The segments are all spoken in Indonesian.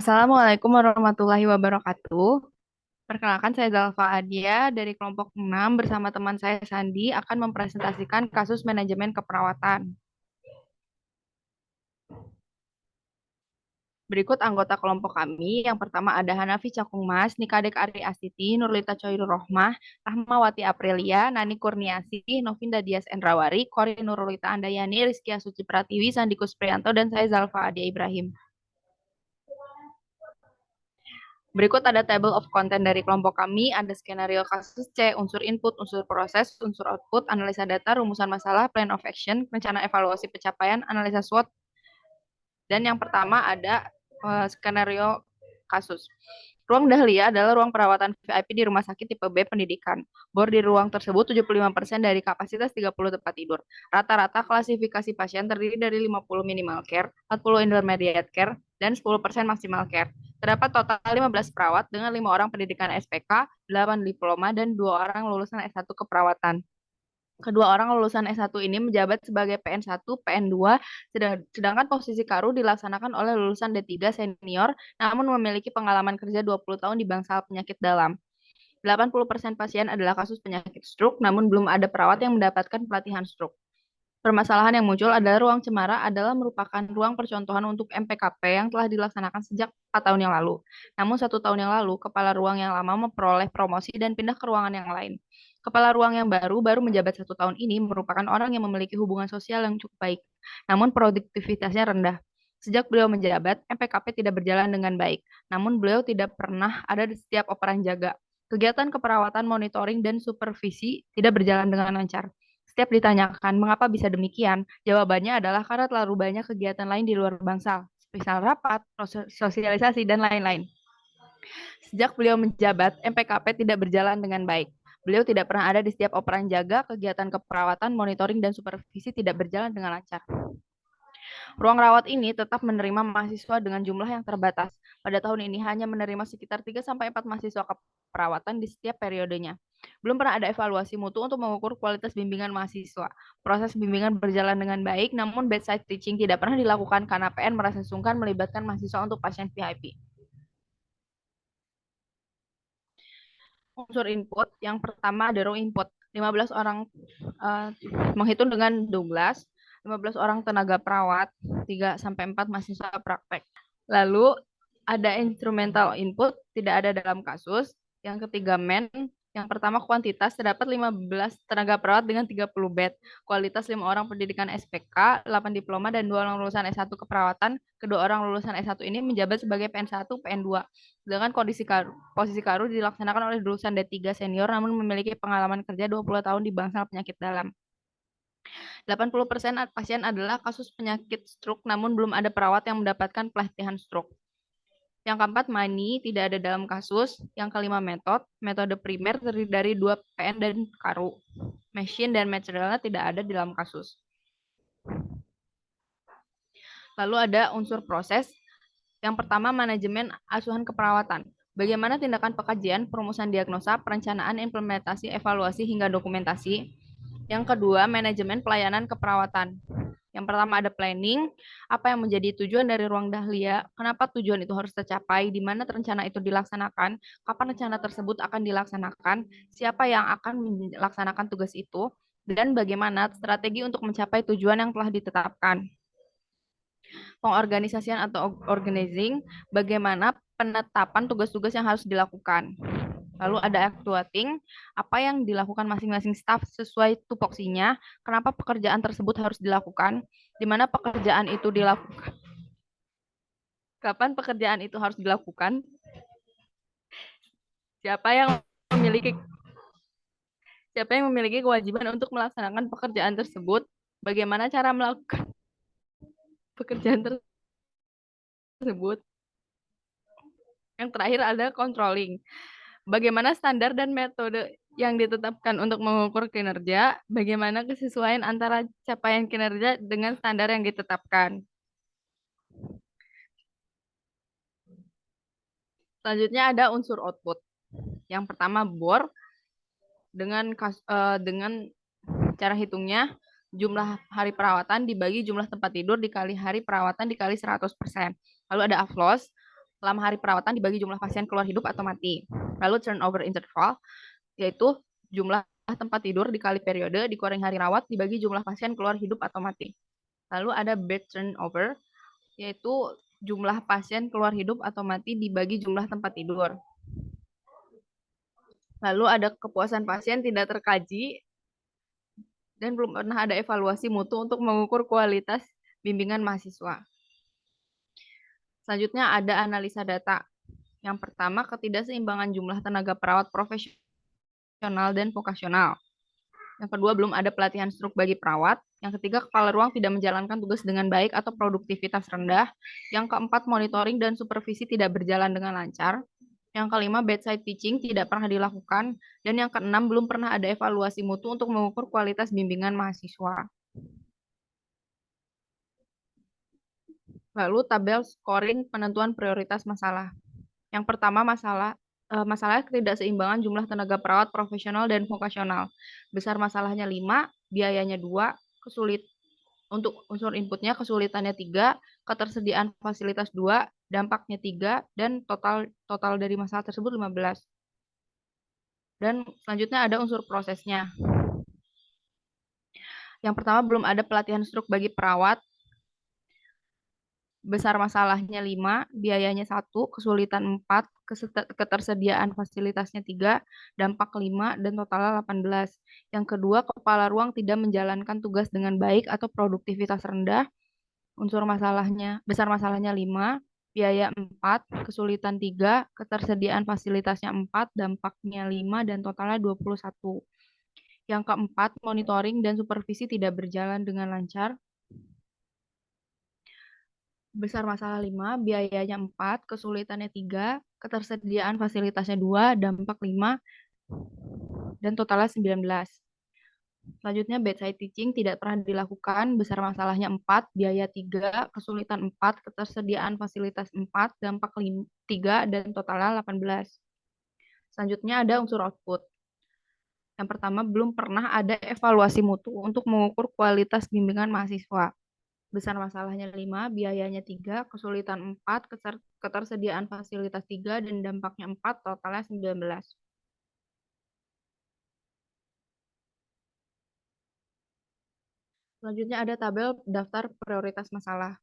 Assalamualaikum warahmatullahi wabarakatuh. Perkenalkan, saya Zalfa Adia dari kelompok 6 bersama teman saya Sandi akan mempresentasikan kasus manajemen keperawatan. Berikut anggota kelompok kami. Yang pertama ada Hanafi Cakungmas, Nikadek Ari Astiti, Nurlita Coirul Rohmah, Rahmawati Aprilia, Nani Kurniasi, Novinda Dias Endrawari, Kori Nurulita Andayani, Rizky Suci Pratiwi, Sandikus Priyanto, dan saya Zalfa Adia Ibrahim. Berikut ada table of content dari kelompok kami, ada skenario kasus C, unsur input, unsur proses, unsur output, analisa data, rumusan masalah, plan of action, rencana evaluasi pencapaian, analisa SWOT, dan yang pertama ada skenario kasus. Ruang Dahlia adalah ruang perawatan VIP di rumah sakit tipe B pendidikan. Bor di ruang tersebut 75% dari kapasitas 30 tempat tidur. Rata-rata klasifikasi pasien terdiri dari 50 minimal care, 40 intermediate care, dan 10% maksimal care. Terdapat total 15 perawat dengan 5 orang pendidikan SPK, 8 diploma, dan 2 orang lulusan S1 keperawatan. Kedua orang lulusan S1 ini menjabat sebagai PN1, PN2, sedangkan posisi Karu dilaksanakan oleh lulusan D3 senior, namun memiliki pengalaman kerja 20 tahun di bangsal penyakit dalam. 80% pasien adalah kasus penyakit stroke, namun belum ada perawat yang mendapatkan pelatihan stroke. Permasalahan yang muncul adalah ruang cemara adalah merupakan ruang percontohan untuk MPKP yang telah dilaksanakan sejak 4 tahun yang lalu. Namun 1 tahun yang lalu, kepala ruang yang lama memperoleh promosi dan pindah ke ruangan yang lain. Kepala ruang yang baru menjabat 1 tahun ini merupakan orang yang memiliki hubungan sosial yang cukup baik, namun produktivitasnya rendah. Sejak beliau menjabat, MPKP tidak berjalan dengan baik, namun beliau tidak pernah ada di setiap operan jaga. Kegiatan keperawatan, monitoring, dan supervisi tidak berjalan dengan lancar. Setiap ditanyakan mengapa bisa demikian, jawabannya adalah karena terlalu banyak kegiatan lain di luar bangsal, misal rapat, sosialisasi, dan lain-lain. Sejak beliau menjabat, MPKP tidak berjalan dengan baik. Beliau tidak pernah ada di setiap operan jaga, kegiatan keperawatan, monitoring, dan supervisi tidak berjalan dengan lancar. Ruang rawat ini tetap menerima mahasiswa dengan jumlah yang terbatas. Pada tahun ini hanya menerima sekitar 3-4 mahasiswa keperawatan di setiap periodenya. Belum pernah ada evaluasi mutu untuk mengukur kualitas bimbingan mahasiswa. Proses bimbingan berjalan dengan baik, namun bedside teaching tidak pernah dilakukan karena PN merasa sungkan melibatkan mahasiswa untuk pasien VIP. Unsur input, yang pertama ada raw input. 15 orang menghitung dengan 15 orang tenaga perawat, 3-4 mahasiswa praktek. Lalu ada instrumental input, tidak ada dalam kasus. Yang ketiga men, yang pertama kuantitas, terdapat 15 tenaga perawat dengan 30 bed. Kualitas 5 orang pendidikan SPK, 8 diploma, dan 2 orang lulusan S1 keperawatan. Kedua orang lulusan S1 ini menjabat sebagai PN1, PN2. Sedangkan posisi Karu dilaksanakan oleh lulusan D3 senior namun memiliki pengalaman kerja 20 tahun di bangsal penyakit dalam. 80% pasien adalah kasus penyakit stroke namun belum ada perawat yang mendapatkan pelatihan stroke. Yang keempat, money tidak ada dalam kasus. Yang kelima, metode primer terdiri dari 2 PN dan Karu. Machine dan materialnya tidak ada dalam kasus. Lalu ada unsur proses. Yang pertama, manajemen asuhan keperawatan. Bagaimana tindakan pekajian, perumusan diagnosa, perencanaan, implementasi, evaluasi, hingga dokumentasi. Yang kedua, manajemen pelayanan keperawatan. Yang pertama ada planning, apa yang menjadi tujuan dari ruang dahlia, kenapa tujuan itu harus tercapai, di mana rencana itu dilaksanakan, kapan rencana tersebut akan dilaksanakan, siapa yang akan melaksanakan tugas itu, dan bagaimana strategi untuk mencapai tujuan yang telah ditetapkan. Pengorganisasian atau organizing, bagaimana penetapan tugas-tugas yang harus dilakukan. Lalu ada actuating, apa yang dilakukan masing-masing staf sesuai tupoksinya, kenapa pekerjaan tersebut harus dilakukan, di mana pekerjaan itu dilakukan, kapan pekerjaan itu harus dilakukan, siapa yang memiliki kewajiban untuk melaksanakan pekerjaan tersebut, bagaimana cara melakukan pekerjaan tersebut. Yang terakhir ada controlling. Bagaimana standar dan metode yang ditetapkan untuk mengukur kinerja, bagaimana kesesuaian antara capaian kinerja dengan standar yang ditetapkan. Selanjutnya ada unsur output. Yang pertama bor dengan cara hitungnya jumlah hari perawatan dibagi jumlah tempat tidur dikali hari perawatan dikali 100%. Lalu ada aflos, lama hari perawatan dibagi jumlah pasien keluar hidup atau mati. Lalu turnover interval, yaitu jumlah tempat tidur dikali periode dikurangi hari rawat dibagi jumlah pasien keluar hidup atau mati. Lalu ada bed turnover, yaitu jumlah pasien keluar hidup atau mati dibagi jumlah tempat tidur. Lalu ada kepuasan pasien tidak terkaji dan belum pernah ada evaluasi mutu untuk mengukur kualitas bimbingan mahasiswa. Selanjutnya ada analisa data. Yang pertama, ketidakseimbangan jumlah tenaga perawat profesional dan vokasional. Yang kedua, belum ada pelatihan struk bagi perawat. Yang ketiga, kepala ruang tidak menjalankan tugas dengan baik atau produktivitas rendah. Yang keempat, monitoring dan supervisi tidak berjalan dengan lancar. Yang kelima, bedside teaching tidak pernah dilakukan. Dan yang keenam, belum pernah ada evaluasi mutu untuk mengukur kualitas bimbingan mahasiswa. Lalu tabel scoring penentuan prioritas masalah. Yang pertama, masalah ketidakseimbangan jumlah tenaga perawat profesional dan vokasional. Besar masalahnya 5, biayanya 2, untuk unsur inputnya kesulitannya 3, ketersediaan fasilitas 2, dampaknya 3, dan total dari masalah tersebut 15. Dan selanjutnya ada unsur prosesnya. Yang pertama, belum ada pelatihan struk bagi perawat. Besar masalahnya 5, biayanya 1, kesulitan 4, ketersediaan fasilitasnya 3, dampak 5, dan totalnya 18. Yang kedua, kepala ruang tidak menjalankan tugas dengan baik atau produktivitas rendah. Besar masalahnya 5, biaya 4, kesulitan 3, ketersediaan fasilitasnya 4, dampaknya 5, dan totalnya 21. Yang keempat, monitoring dan supervisi tidak berjalan dengan lancar. Besar masalah 5, biayanya 4, kesulitannya 3, ketersediaan fasilitasnya 2, dampak 5, dan totalnya 19. Selanjutnya, bedside teaching tidak pernah dilakukan, besar masalahnya 4, biaya 3, kesulitan 4, ketersediaan fasilitas 4, dampak 3, dan totalnya 18. Selanjutnya ada unsur output. Yang pertama, belum pernah ada evaluasi mutu untuk mengukur kualitas bimbingan mahasiswa. Besar masalahnya 5, biayanya 3, kesulitan 4, ketersediaan fasilitas 3, dan dampaknya 4, totalnya 19. Selanjutnya ada tabel daftar prioritas masalah.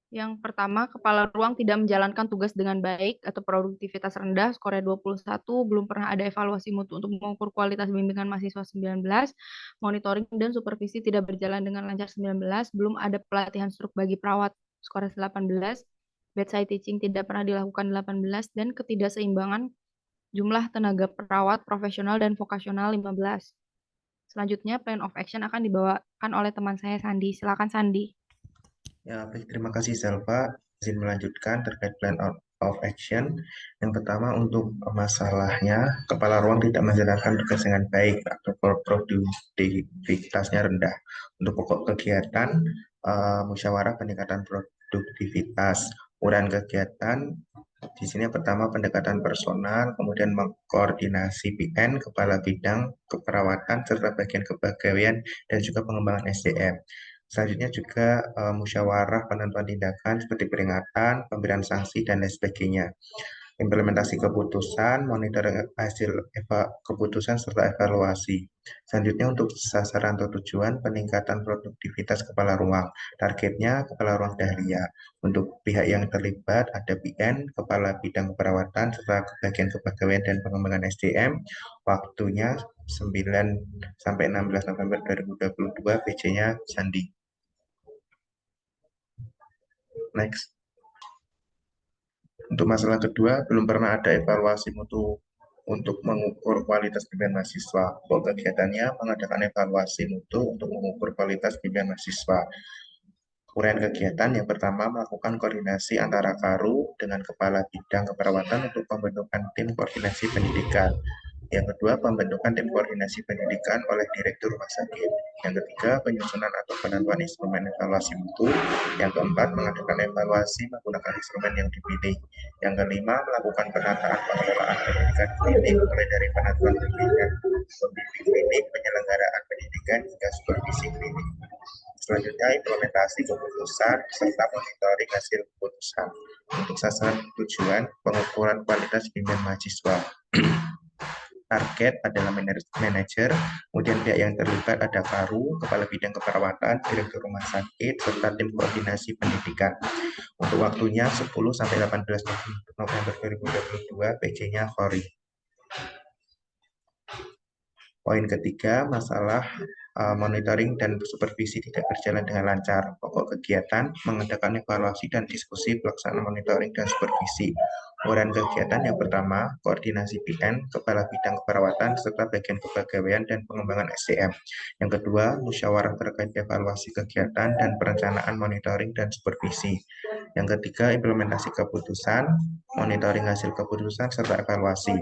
Yang pertama, kepala ruang tidak menjalankan tugas dengan baik atau produktivitas rendah, skornya 21, belum pernah ada evaluasi mutu untuk mengukur kualitas bimbingan mahasiswa 19, monitoring dan supervisi tidak berjalan dengan lancar 19, belum ada pelatihan struk bagi perawat, skornya 18, bedside teaching tidak pernah dilakukan 18, dan ketidakseimbangan jumlah tenaga perawat profesional dan vokasional 15. Selanjutnya, plan of action akan dibawakan oleh teman saya, Sandi. Silakan, Sandi. Ya, baik, terima kasih Selva. Izin melanjutkan terkait plan of action. Yang pertama untuk masalahnya, kepala ruang tidak menjalankan tugas dengan baik atau produktivitasnya rendah. Untuk pokok kegiatan, musyawarah peningkatan produktivitas. Uraian kegiatan, di sini pertama pendekatan personal, kemudian mengkoordinasi PN, kepala bidang keperawatan, serta bagian kepegawaian, dan juga pengembangan SDM. Selanjutnya juga musyawarah penentuan tindakan seperti peringatan, pemberian sanksi, dan lain sebagainya. Implementasi keputusan, monitoring hasil keputusan, serta evaluasi. Selanjutnya untuk sasaran atau tujuan peningkatan produktivitas kepala ruang. Targetnya kepala ruang Dahlia. Untuk pihak yang terlibat ada PN, Kepala Bidang Keperawatan, serta bagian kepegawaian dan pengembangan SDM. Waktunya 9 sampai 16 November 2022, BC-nya Sandi. Next. Untuk masalah kedua, belum pernah ada evaluasi mutu untuk mengukur kualitas bimbingan mahasiswa. Pokok kegiatannya mengadakan evaluasi mutu untuk mengukur kualitas bimbingan mahasiswa. Uraian kegiatan yang pertama melakukan koordinasi antara Karu dengan Kepala Bidang Keperawatan untuk pembentukan tim koordinasi pendidikan. Yang kedua, pembentukan tim koordinasi pendidikan oleh Direktur Rumah Sakit. Yang ketiga, penyusunan atau penentuan instrumen evaluasi mutu. Yang keempat, mengadakan evaluasi menggunakan instrumen yang dipilih. Yang kelima, melakukan penataan pengelolaan pendidikan klinik mulai dari penentuan pendidikan, pembimbing klinik, penyelenggaraan pendidikan, hingga supervisi klinik. Selanjutnya, implementasi keputusan serta monitoring hasil keputusan. Untuk sasaran tujuan, pengukuran kualitas bimbingan mahasiswa. Target adalah manajer, kemudian pihak yang terlibat ada Karu, Kepala Bidang Keperawatan, Direktur Rumah Sakit, serta tim koordinasi pendidikan. Untuk waktunya 10 sampai 18 November 2022, PJ-nya Khori. Poin ketiga, masalah monitoring dan supervisi tidak berjalan dengan lancar. Pokok kegiatan mengadakan evaluasi dan diskusi pelaksanaan monitoring dan supervisi. Uraian kegiatan yang pertama, koordinasi PN, Kepala Bidang Keperawatan, serta bagian kepegawaian dan pengembangan SDM. Yang kedua, musyawarah terkait evaluasi kegiatan dan perencanaan monitoring dan supervisi. Yang ketiga, implementasi keputusan, monitoring hasil keputusan, serta evaluasi.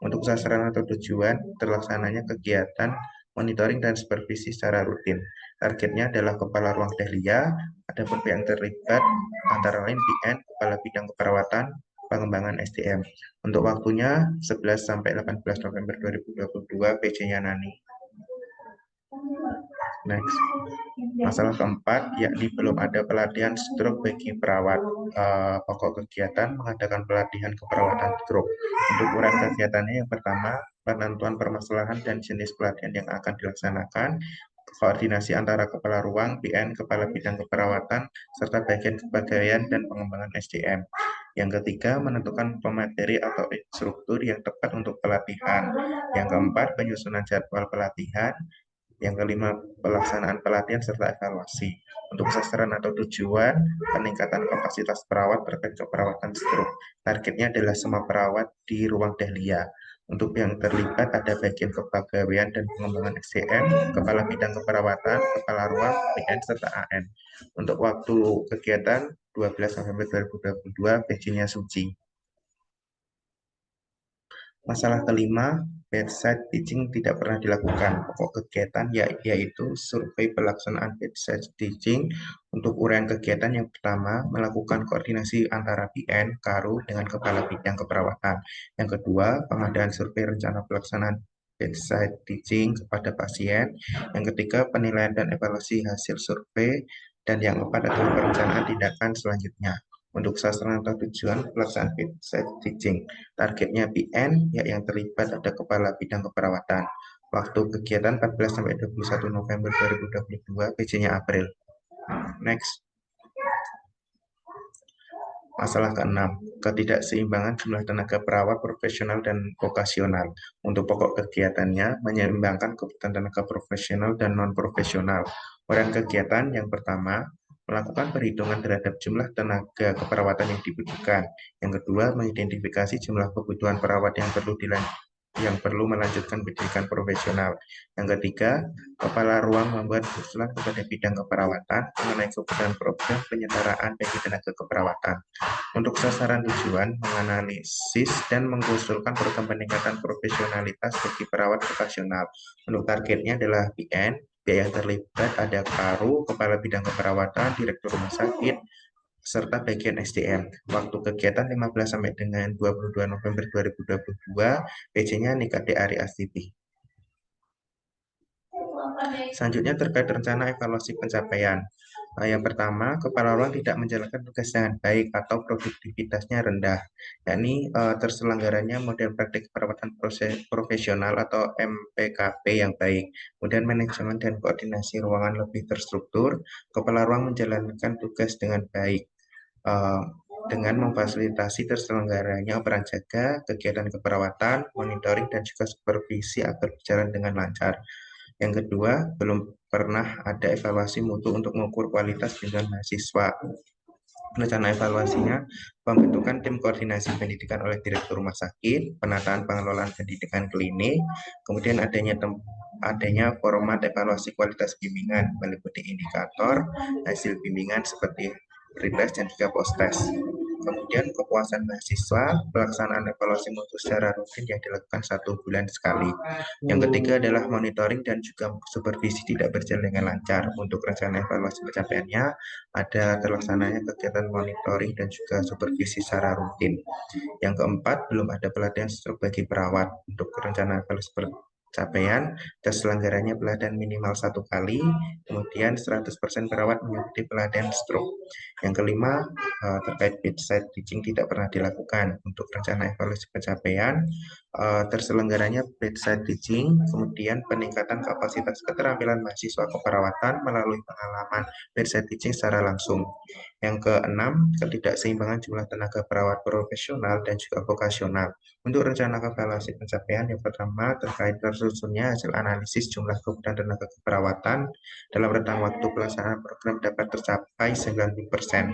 Untuk sasaran atau tujuan, terlaksananya kegiatan monitoring dan supervisi secara rutin. Targetnya adalah Kepala Ruang Dahlia, adapun pihak yang terlibat antara lain BN, Kepala Bidang Keperawatan, Pengembangan SDM. Untuk waktunya 11 sampai 18 November 2022, PJ-nya Nani. Next. Masalah keempat, yakni belum ada pelatihan stroke bagi perawat. Pokok kegiatan mengadakan pelatihan keperawatan stroke. Untuk uraian kegiatannya yang pertama, penentuan permasalahan dan jenis pelatihan yang akan dilaksanakan, koordinasi antara kepala ruang, PN, kepala bidang keperawatan, serta bagian kepegawaian dan pengembangan SDM. Yang ketiga, menentukan pemateri atau instruktur yang tepat untuk pelatihan. Yang keempat, penyusunan jadwal pelatihan. Yang kelima, pelaksanaan pelatihan serta evaluasi. Untuk sasaran atau tujuan, peningkatan kapasitas perawat terkait keperawatan stroke. Targetnya adalah semua perawat di ruang Dahlia. Untuk yang terlibat ada bagian kepegawaian dan pengembangan SDM, kepala bidang keperawatan, kepala ruang, PN, serta AN. Untuk waktu kegiatan 12 November 2022, PJ-nya Suci. Masalah kelima, bedside teaching tidak pernah dilakukan. Pokok kegiatan yaitu survei pelaksanaan bedside teaching. Untuk uraian kegiatan yang pertama, melakukan koordinasi antara PN, Karu dengan Kepala Bidang Keperawatan. Yang kedua, pengadaan survei rencana pelaksanaan bedside teaching kepada pasien. Yang ketiga, penilaian dan evaluasi hasil survei. Dan yang keempat adalah perencanaan tindakan selanjutnya. Untuk sasaran atau tujuan pelaksanaan bedside teaching. Targetnya PN, yang terlibat ada Kepala Bidang Keperawatan. Waktu kegiatan 14 sampai 21 November 2022, PJ-nya April. Next. Masalah keenam, ketidakseimbangan jumlah tenaga perawat profesional dan vokasional. Untuk pokok kegiatannya, menyeimbangkan kebutuhan tenaga profesional dan non-profesional. Uraian kegiatan yang pertama, melakukan perhitungan terhadap jumlah tenaga keperawatan yang dibutuhkan. Yang kedua, mengidentifikasi jumlah kebutuhan perawat yang perlu melanjutkan pendidikan profesional. Yang ketiga, kepala ruang membuat usulan kepada bidang keperawatan mengenai kebutuhan program penyetaraan bagi tenaga keperawatan. Untuk sasaran tujuan, menganalisis dan mengusulkan program peningkatan profesionalitas bagi perawat vokasional. Untuk targetnya adalah PN, biaya yang terlibat ada Karu, Kepala Bidang Keperawatan, Direktur Rumah Sakit, serta bagian SDM. Waktu kegiatan 15 sampai dengan 22 November 2022, PJ-nya Nikade Ari Astipi. Selanjutnya terkait rencana evaluasi pencapaian. Yang pertama, kepala ruang tidak menjalankan tugas dengan baik atau produktivitasnya rendah, yakni terselenggaranya model praktik perawatan profesional atau MPKP yang baik. Kemudian manajemen dan koordinasi ruangan lebih terstruktur, kepala ruang menjalankan tugas dengan baik dengan memfasilitasi terselenggaranya peran jaga, kegiatan keperawatan, monitoring, dan juga supervisi agar berjalan dengan lancar. Yang kedua, belum pernah ada evaluasi mutu untuk mengukur kualitas bimbingan mahasiswa. Rencana evaluasinya, pembentukan tim koordinasi pendidikan oleh Direktur Rumah Sakit, penataan pengelolaan pendidikan klinik, kemudian adanya format evaluasi kualitas bimbingan, meliputi indikator, hasil bimbingan seperti pretest dan juga post-test. Kemudian kepuasan mahasiswa, pelaksanaan evaluasi mutu secara rutin yang dilakukan 1 bulan sekali. Yang ketiga adalah monitoring dan juga supervisi tidak berjalan dengan lancar. Untuk rencana evaluasi pencapaiannya, ada terlaksananya kegiatan monitoring dan juga supervisi secara rutin. Yang keempat, belum ada pelatihan stroke bagi perawat. Untuk rencana evaluasi capaian, terselenggaranya pelatihan minimal 1 kali, kemudian 100% perawat mengikuti pelatihan stroke. Yang kelima, terkait bedside teaching tidak pernah dilakukan. Untuk rencana evaluasi pencapaian, terselenggaranya bedside teaching, kemudian peningkatan kapasitas keterampilan mahasiswa keperawatan melalui pengalaman bedside teaching secara langsung. Yang keenam, ketidakseimbangan jumlah tenaga perawat profesional dan juga vokasional. Untuk rencana evaluasi pencapaian, yang pertama terkait tersusunnya hasil analisis jumlah kebutuhan tenaga keperawatan dalam rentang waktu pelaksanaan program dapat tercapai 90%.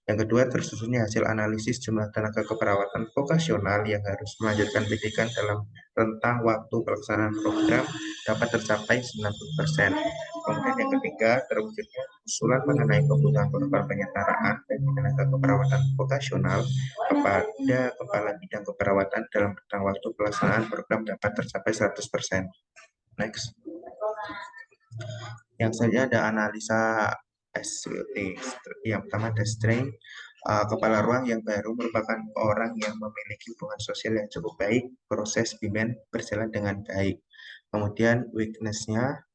Yang kedua, tersusunnya hasil analisis jumlah tenaga keperawatan vokasional yang harus melanjutkan pendidikan dalam rentang waktu pelaksanaan program dapat tercapai 90%. Kemudian yang ketiga, terwujudnya usulan mengenai kebutuhan program penyetaraan bagi tenaga keperawatan vokasional kepada kepala bidang keperawatan dalam rentang waktu pelaksanaan program dapat tercapai 100%. Next. Yang selanjutnya ada analisa SWOT. Yang pertama ada strength. Kepala ruang yang baru merupakan orang yang memiliki hubungan sosial yang cukup baik, proses bimbingan berjalan dengan baik. Kemudian weakness-nya,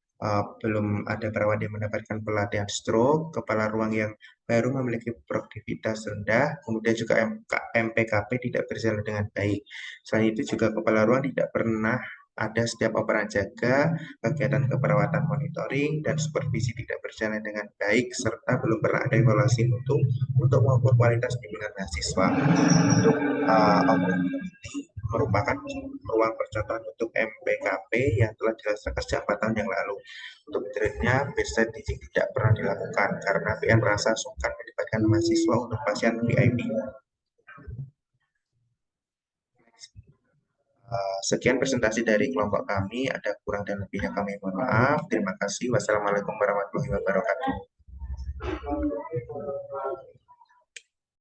belum ada perawat yang mendapatkan pelatihan stroke, kepala ruang yang baru memiliki produktivitas rendah, kemudian juga MPKP tidak berjalan dengan baik. Selain itu juga kepala ruang tidak pernah ada setiap operan jaga, kegiatan keperawatan monitoring, dan supervisi tidak berjalan dengan baik, serta belum pernah ada evaluasi untuk mengukur kualitas bimbingan mahasiswa. Untuk ini merupakan ruang percontohan untuk MPKP yang telah dilaksanakan sejak 4 tahun yang lalu. Untuk menjelasnya, bedside teaching tidak pernah dilakukan karena PM merasa sungkan melibatkan mahasiswa untuk pasien VIP. Sekian presentasi dari kelompok kami. Ada kurang dan lebihnya kami mohon maaf. Terima kasih. Wassalamualaikum warahmatullahi wabarakatuh.